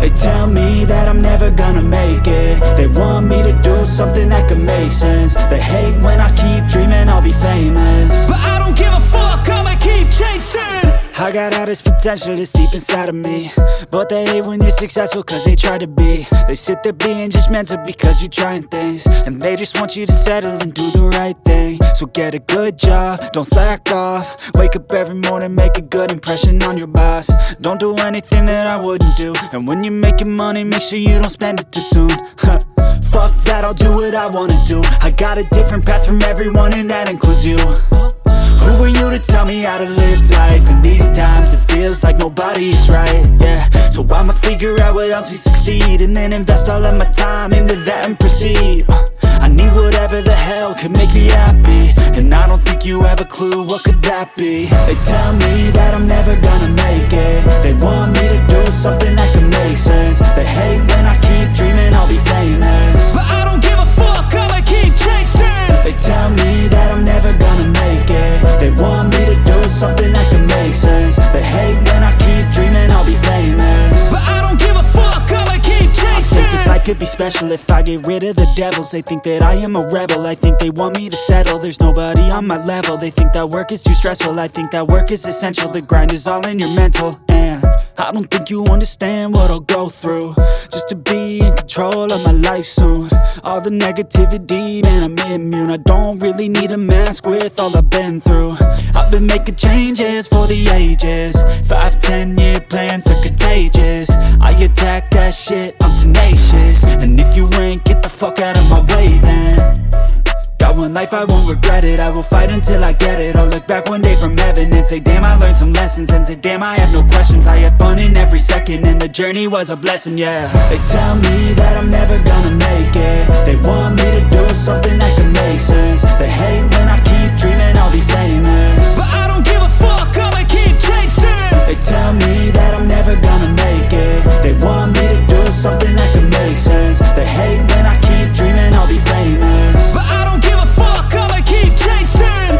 They tell me that I'm never gonna make it. They want me to do something that could make sense. They hate when I keep dreaming I'll be famous, but I don't give a fuck, I'ma keep chasing. I got all this potential that's deep inside of me, but they hate when you're successful cause they try to be. They sit there being judgmental because you're trying things, and they just want you to settle and do the right thing. So get a good job, don't slack off. Wake up every morning, make a good impression on your boss. Don't do anything that I wouldn't do, and when you're making money, make sure you don't spend it too soon. Fuck that, I'll do what I wanna do. I got a different path from everyone, and that includes you. Who are you to tell me how to live life? In these times it feels like nobody is right, yeah. So I'ma figure out what else we succeed, and then invest all of my time into that and proceed. I need whatever the hell could make me happy, and I don't think you have a clue what could that be. They tell me that I'm never gonna make it. They want me to do something that could make sense. They hate when I keep dreaming I'll be famous, but I don't give a fuck, I'ma keep chasing. They tell me that I'm never gonna make it. They want me to do something that can make sense. They hate when I keep dreaming I'll be famous, but I don't give a fuck, I'ma keep chasing. I think this life could be special if I get rid of the devils. They think that I am a rebel, I think they want me to settle. There's nobody on my level. They think that work is too stressful, I think that work is essential. The grind is all in your mental, and I don't think you understand what I'll go through just to be in control of my life soon. All the negativity, man, I'm immune. I don't really need a mask with all I've been through. I've been making changes for the ages. 5-10 year plans are contagious. I attack that shit, I'm tenacious. And if you ain't, get the fuck out of my way then. Got one life, I won't regret it. I will fight until I get it. I'll look back one day from heaven and say damn, I learned some lessons. And say damn, I have no questions. I had fun in every second, and the journey was a blessing, yeah. They tell me that I'm never gonna make it. They want me to do something that can make sense. They hate when I keep dreaming I'll be famous, but I don't give a fuck, I'ma keep chasing. They tell me that I'm never gonna make it. They want me to do something that can make sense. They hate when I keep dreaming I'll be famous, but I don't give a fuck, I'ma keep chasing.